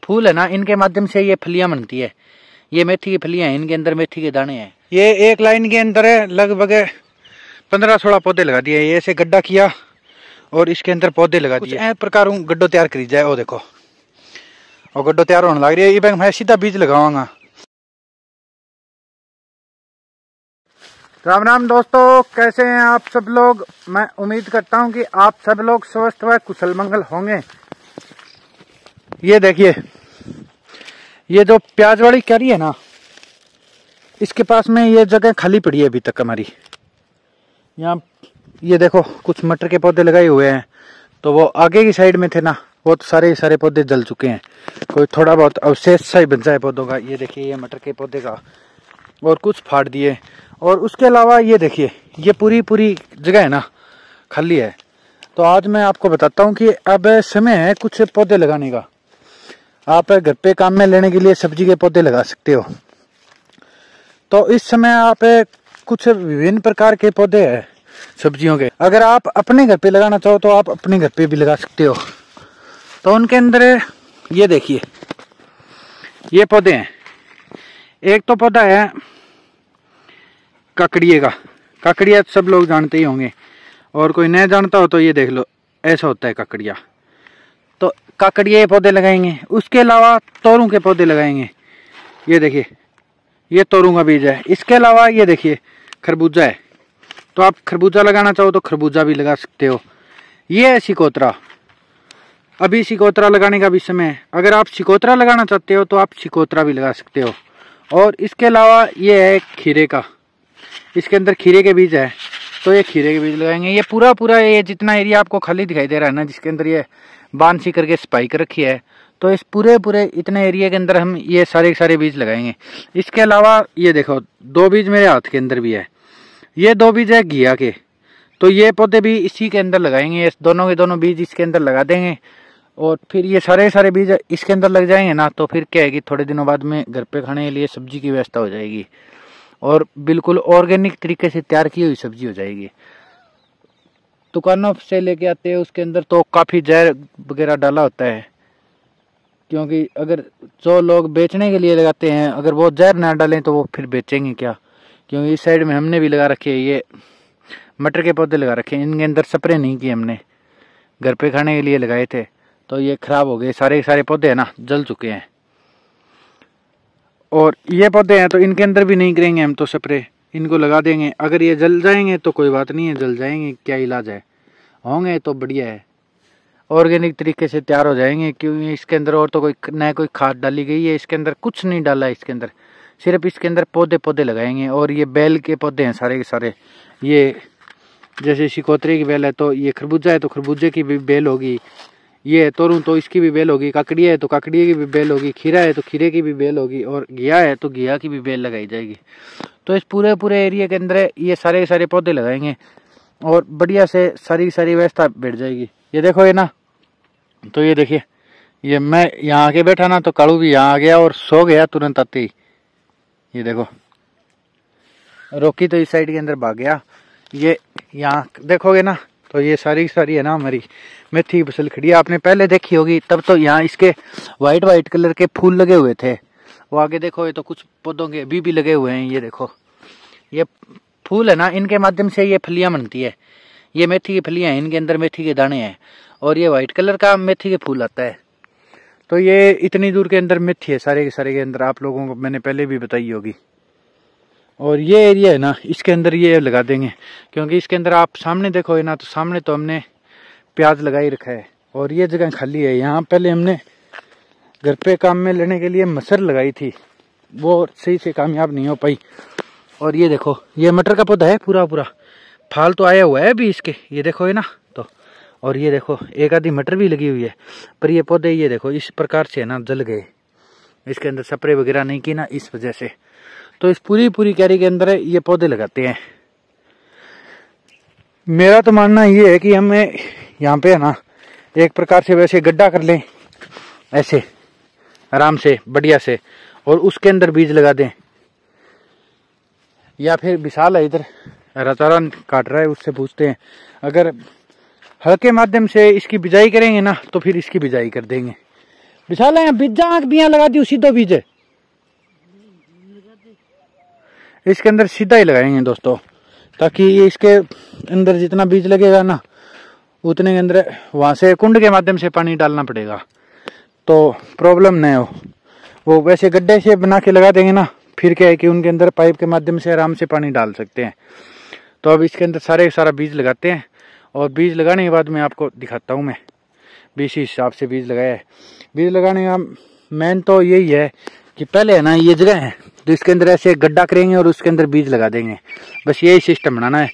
फूल है ना, इनके माध्यम से ये फलियां बनती है। ये मेथी की फलियां हैं, इनके अंदर मेथी के दाने हैं। ये एक लाइन के अंदर है लगभग 15-16 पौधे लगा दिए। ये ऐसे गड्ढा किया और इसके अंदर पौधे लगा दिए। कुछ प्रकार गड्ढो तैयार करी जाए। वो देखो, और गड्ढो तैयार होने लग रही है। ये मैं सीधा बीज लगाऊंगा। राम राम दोस्तों, कैसे हैं आप सब लोग। मैं उम्मीद करता हूं कि आप सब लोग स्वस्थ व कुशल मंगल होंगे। ये देखिए, ये जो प्याज वाली क्यारी है ना, इसके पास में ये जगह खाली पड़ी है अभी तक हमारी। यहाँ ये देखो कुछ मटर के पौधे लगाए हुए हैं, तो वो आगे की साइड में थे ना, वो तो सारे पौधे जल चुके हैं। कोई थोड़ा बहुत अवशेष सा ही बचा है पौधों का। ये देखिए, ये मटर के पौधे का, और कुछ फाड़ दिए। और उसके अलावा ये देखिए, ये पूरी जगह है ना खाली है। तो आज मैं आपको बताता हूँ कि अब समय है कुछ पौधे लगाने का। आप घर पे काम में लेने के लिए सब्जी के पौधे लगा सकते हो। तो इस समय आप कुछ विभिन्न प्रकार के पौधे हैं सब्जियों के। अगर आप अपने घर पे लगाना चाहो तो आप अपने घर पे भी लगा सकते हो। तो उनके अंदर ये देखिए, ये पौधे हैं। एक तो पौधा है काकड़िए का। काकड़िया सब लोग जानते ही होंगे, और कोई नहीं जानता हो तो ये देख लो, ऐसा होता है काकड़िया। तो काकड़िए पौधे लगाएंगे। उसके अलावा तोरू के पौधे लगाएंगे। ये देखिए, ये तोरू का बीज है। इसके अलावा ये देखिए, खरबूजा है। तो आप खरबूजा लगाना चाहो तो खरबूजा भी लगा सकते हो। ये है सिकोतरा। अभी सिकोतरा लगाने का भी समय है। अगर आप सिकोतरा लगाना चाहते हो तो आप सिकोतरा भी लगा सकते हो। और इसके अलावा ये है खीरे का। इसके अंदर खीरे के बीज है, तो ये खीरे के बीज लगाएंगे। ये पूरा ये जितना एरिया आपको खाली दिखाई दे रहा है ना, जिसके अंदर ये बांध सी करके सफाई कर रखी है, तो इस पूरे इतने एरिया के अंदर हम ये सारे बीज लगाएंगे। इसके अलावा ये देखो, 2 बीज मेरे हाथ के अंदर भी है। ये 2 बीज है घिया के। तो ये पौधे भी इसी के अंदर लगाएंगे। इस दोनों के दोनों बीज इसके अंदर लगा देंगे, और फिर ये सारे बीज इसके अंदर लग जाएंगे ना, तो फिर क्या है कि थोड़े दिनों बाद में घर पे खाने के लिए सब्जी की व्यवस्था हो जाएगी, और बिल्कुल ऑर्गेनिक तरीके से तैयार की हुई सब्जी हो जाएगी। दुकानों से लेके आते हैं, उसके अंदर तो काफ़ी जहर वगैरह डाला होता है, क्योंकि अगर जो लोग बेचने के लिए लगाते हैं, अगर वो जहर ना डालें तो वो फिर बेचेंगे क्या। क्योंकि इस साइड में हमने भी लगा रखे है, ये मटर के पौधे लगा रखे हैं। इनके अंदर स्प्रे नहीं किए हमने, घर पे खाने के लिए लगाए थे, तो ये खराब हो गए। सारे पौधे हैं ना, जल चुके हैं। और ये पौधे हैं तो इनके अंदर भी नहीं करेंगे हम तो स्प्रे, इनको लगा देंगे। अगर ये जल जाएंगे तो कोई बात नहीं है, जल जाएंगे, क्या इलाज है, होंगे तो बढ़िया है, ऑर्गेनिक तरीके से तैयार हो जाएंगे। क्योंकि इसके अंदर और तो कोई खाद डाली गई है, इसके अंदर कुछ नहीं डाला है। इसके अंदर सिर्फ इसके अंदर पौधे लगाएंगे। और ये बेल के पौधे हैं सारे के सारे। ये जैसे शिकोतरे की बेल है, तो ये खरबूजा है तो खरबूजे की भी बेल होगी। ये तोरू तो इसकी भी बेल होगी। काकड़िया है तो काकड़िया की भी बेल होगी। खीरा है तो खीरे की भी बेल होगी। और घिया है तो घिया की भी बेल लगाई जाएगी। तो इस पूरे एरिया के अंदर ये सारे पौधे लगाएंगे, और बढ़िया से सारी व्यवस्था बैठ जाएगी। ये देखो ये ना, तो ये देखिए, ये मैं यहाँ आके बैठा ना, तो कालू भी यहाँ आ गया और सो गया तुरंत आते ही। ये देखो, रोकी तो इस साइड के अंदर भाग गया। ये यहाँ देखोगे ना, तो ये सारी है ना हमारी मेथी की फसल खड़ी है। आपने पहले देखी होगी, तब तो यहाँ इसके वाइट कलर के फूल लगे हुए थे। वो आगे देखो, ये तो कुछ पौधों के अभी भी लगे हुए हैं। ये देखो, ये फूल है ना, इनके माध्यम से ये फलियां बनती है। ये मेथी की फलियां हैं, इनके अंदर मेथी के दाने हैं, और ये वाइट कलर का मेथी के फूल आता है। तो ये इतनी दूर के अंदर मेथी है सारे के अंदर, आप लोगों को मैंने पहले भी बताई होगी। और ये एरिया है ना, इसके अंदर ये लगा देंगे, क्योंकि इसके अंदर आप सामने देखोगे ना, तो सामने तो हमने प्याज लगा ही रखा है, और ये जगह खाली है। यहाँ पहले हमने घर पे काम में लेने के लिए मसर लगाई थी, वो सही से कामयाब नहीं हो पाई। और ये देखो, ये मटर का पौधा है पूरा फाल तो आया हुआ है अभी इसके, ये देखो है ना। तो और ये देखो, एक आधी मटर भी लगी हुई है, पर ये पौधे ये देखो इस प्रकार से है ना, जल गए। इसके अंदर स्प्रे वगैरह नहीं की ना, इस वजह से। तो इस पूरी क्यारी के अंदर ये पौधे लगाते हैं। मेरा तो मानना ये है कि हमें यहाँ पे है ना, एक प्रकार से वैसे गड्ढा कर लें ऐसे आराम से बढ़िया से, और उसके अंदर बीज लगा दें। या फिर विशाल है इधर, हरा चारा काट रहा है, उससे पूछते हैं। अगर हल्के माध्यम से इसकी बिजाई करेंगे ना, तो फिर इसकी बिजाई कर देंगे। विशाल है बीजा आंख बिया लगा दी उसी दो बीज इसके अंदर सीधा ही लगाएंगे दोस्तों, ताकि ये इसके अंदर जितना बीज लगेगा ना उतने के अंदर वहां से कुंड के माध्यम से पानी डालना पड़ेगा, तो प्रॉब्लम नहीं हो। वो वैसे गड्ढे से बना के लगा देंगे ना, फिर क्या है कि उनके अंदर पाइप के माध्यम से आराम से पानी डाल सकते हैं। तो अब इसके अंदर सारा बीज लगाते हैं, और बीज लगाने के बाद मैं आपको दिखाता हूँ मैं भी इसी हिसाब से बीज लगाया है। बीज लगाने का मेन तो यही है कि पहले है ना ये जगह है तो इसके अंदर ऐसे गड्ढा करेंगे और उसके अंदर बीज लगा देंगे, बस यही सिस्टम बनाना है।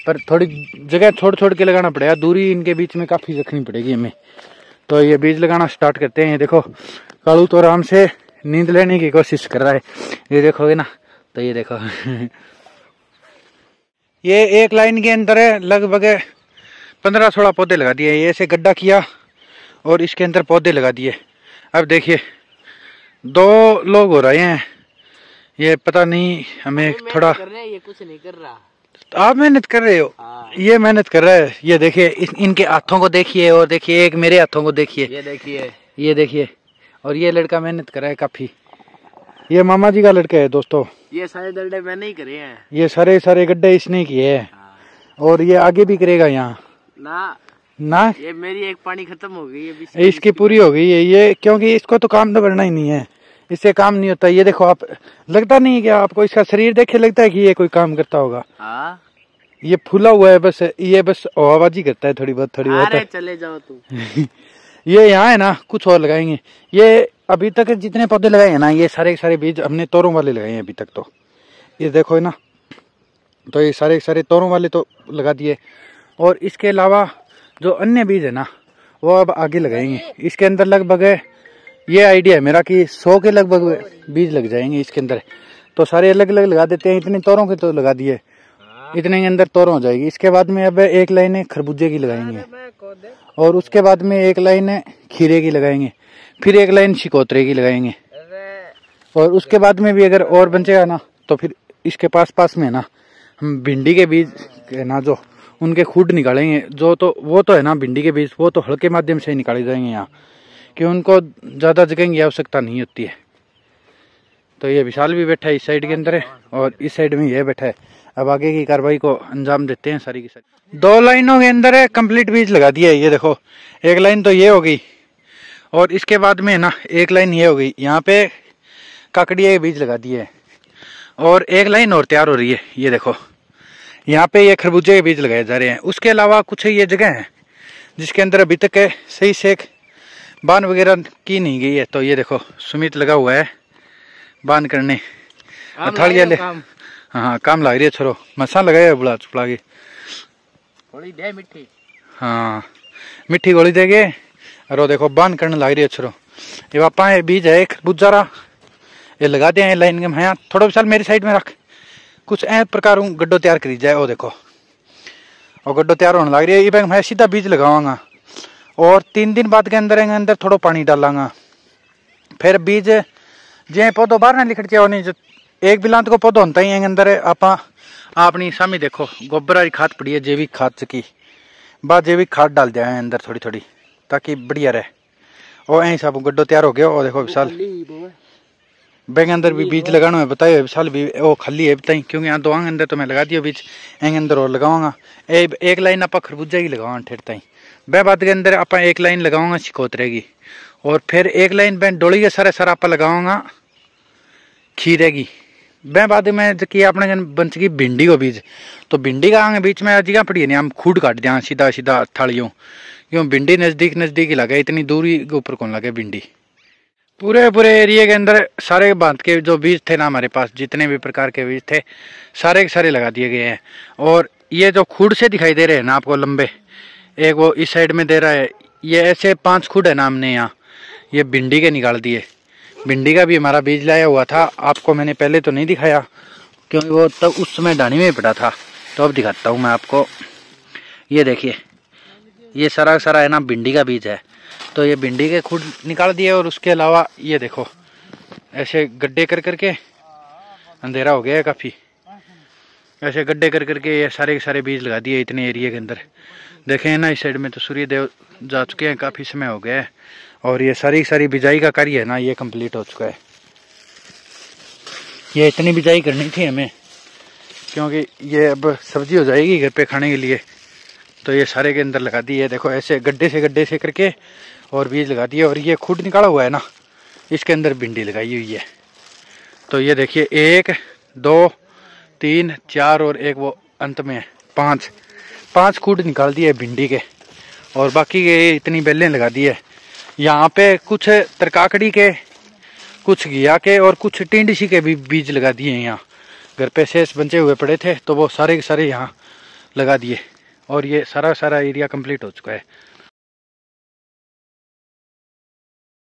पर थोड़ी जगह छोड़ के लगाना पड़ेगा, दूरी इनके बीच में काफ़ी रखनी पड़ेगी हमें। तो ये बीज लगाना स्टार्ट करते हैं। देखो कालू तो आराम से नींद लेने की कोशिश कर रहा है, ये देखोगे ना, तो ये देखो ये एक लाइन के अंदर है लगभग 15-16 पौधे लगा दिए। ये ऐसे गड्ढा किया और इसके अंदर पौधे लगा दिए। अब देखिए 2 लोग हो रहे हैं, ये पता नहीं हमें थोड़ा कर रहे हैं, ये कुछ नहीं कर रहा। तो आप मेहनत कर रहे हो, ये मेहनत कर रहा है। ये देखिए इनके हाथों को देखिए, और देखिए एक मेरे हाथों को देखिए, ये देखिए और ये लड़का मेहनत कर रहा है काफी। ये मामा जी का लड़का है दोस्तों। ये सारे गड्ढे मैंने ही करे हैं, ये सारे गड्ढे इसने किए हैं, और ये आगे भी करेगा यहाँ ना। ये मेरी एक पानी खत्म हो गई है, इसकी पूरी हो गई है ये, क्योंकि इसको तो काम तो करना ही नहीं है, इससे काम नहीं होता। ये देखो आप, लगता नहीं है क्या आपको इसका शरीर देखे लगता है कि ये कोई काम करता होगा? ये फूला हुआ है बस, ये बस हवाबाजी करता है थोड़ी बहुत। चले जाओ तू ये यहाँ है ना, कुछ और लगाएंगे। ये अभी तक जितने पौधे लगाए हैं ना, ये सारे बीज हमने तोरों वाले लगाए हैं अभी तक। तो ये देखो है ना, तो ये सारे तोरों वाले तो लगा दिए, और इसके अलावा जो अन्य बीज है ना वो अब आगे लगाएंगे। इसके अंदर लगभग ये आइडिया है मेरा कि 100 के लगभग बीज लग जाएंगे इसके अंदर। तो सारे अलग अलग लगा देते हैं, इतने तोरों के तो लगा दिए, इतने के अंदर तोरों हो जाएगी। इसके बाद में अब एक लाइन खरबूजे की लगाएंगे, और उसके बाद में एक लाइन खीरे की लगाएंगे, फिर एक लाइन शिकोतरे की लगाएंगे, और उसके बाद में भी अगर और बचेगा ना तो फिर इसके पास में ना हम भिंडी के बीज है ना, जो उनके खूड निकालेंगे। जो तो वो तो है ना भिंडी के बीज, वो तो हल्के माध्यम से निकाले जाएंगे यहाँ, कि उनको ज़्यादा जगह की आवश्यकता नहीं होती है। तो ये विशाल भी बैठा है इस साइड के अंदर है, और इस साइड में ये बैठा है। अब आगे की कार्रवाई को अंजाम देते हैं सारी की सारी। 2 लाइनों के अंदर कंप्लीट बीज लगा दिया है। ये देखो एक लाइन तो ये हो गई, और इसके बाद में ना एक लाइन ये हो गई। यहाँ पे काकड़िया के बीज लगा दिए, और एक लाइन और तैयार हो रही है। ये देखो यहाँ पे ये खरबूजे के बीज लगाए जा रहे हैं। उसके अलावा कुछ ये जगह है जिसके अंदर अभी तक सही से बांध वगैरह की नहीं गई है। तो ये देखो सुमित लगा हुआ है बांध करने, थालिया ले। हाँ काम लग रही है छोरो, मसा लगाया बुला चुपला के गोली दे मिट्टी। हाँ मिट्टी गोली देगे, और देखो बांध करने लग रही है छोरो। ये पापा ये बीज है खरबूजा, ये लगा दिया है लाइन में। हाँ थोड़ा विशाल मेरी साइड में रख, कुछ ऐ प्रकार गड्ढो तैयार करी जाए। वो देखो और गड्ढो तैयार होने लग रही है। ये मैं सीधा बीज लगाऊंगा, और 3 दिन बाद के अंदर थोड़ा पानी डालांगा। फिर बीज जे पौधो बाहर ना लिखट के नहीं, एक बिलांत को पौधो होता ही अंदर आप अपनी सामी देखो गोबर वाली खाद पड़ी है, जैविक खाद की बाद जैविक खाद डाल दिया है अंदर थोड़ी ताकि बढ़िया रहे। और ऐसा सब गड्ढो तैयार हो गया। और देखो विशाल बैग अंदर भी बीज लगाना है बताइए विशाल भी, वो खाली है बताई, क्योंकि यहाँ 2 अंदर तो मैं लगा दिया बीज, एंग अंदर और लगाऊंगा। एक लाइन आप खरबूजा की लगावा ठेरता ही, वह बात के अंदर आप एक लाइन लगाऊंगा शिकोतरे की, और फिर एक लाइन मैं डोली के सारा आप लगाऊंगा खीरे की। वह बाद में कि अपने बंच की भिंडी को बीज, तो भिंडी का आगे बीच में जगह पड़ी है नहीं, हम खूड काट दिया सीधा थालियों, क्यों भिंडी नजदीक ही लगे, इतनी दूरी के ऊपर कौन लगे भिंडी। पूरे एरिया के अंदर सारे बांध के जो बीज थे ना हमारे पास, जितने भी प्रकार के बीज थे सारे के सारे लगा दिए गए हैं। और ये जो खूड से दिखाई दे रहे हैं ना आपको लंबे, एक वो इस साइड में दे रहा है, ये ऐसे 5 खूड है ना हमने यहाँ, ये भिंडी के निकाल दिए। भिंडी का भी हमारा बीज लाया हुआ था, आपको मैंने पहले तो नहीं दिखाया क्योंकि वो तब उस समय डानी में पड़ा था, तो अब दिखाता हूँ मैं आपको। ये देखिए ये सारा है ना भिंडी का बीज है। तो ये भिंडी के खूड निकाल दिए, और उसके अलावा ये देखो ऐसे गड्ढे कर करके, अंधेरा हो गया है काफ़ी, ऐसे गड्ढे कर करके ये सारे बीज लगा दिए इतने एरिया के अंदर। देखें ना इस साइड में तो सूर्य देव जा चुके हैं, काफ़ी समय हो गया है, और ये सारी बिजाई का कार्य है ना, ये कंप्लीट हो चुका है। ये इतनी बिजाई करनी थी हमें, क्योंकि ये अब सब्जी हो जाएगी घर पे खाने के लिए। तो ये सारे के अंदर लगा दी है, देखो ऐसे गड्ढे से करके और बीज लगा दिए। और ये खुद निकाला हुआ है ना, इसके अंदर भिंडी लगाई हुई है। तो ये देखिए 1 2 3 4 और एक वो अंत में 5 खूट निकाल दिए भिंडी के। और बाकी के इतनी बेलें लगा दी है। यहाँ पे कुछ तरकाकड़ी के, कुछ घिया के और कुछ टिंडसी के भी बीज लगा दिए हैं। यहाँ घर पे शेष बचे हुए पड़े थे तो वो सारे के सारे यहाँ लगा दिए। और ये सारा एरिया कंप्लीट हो चुका है।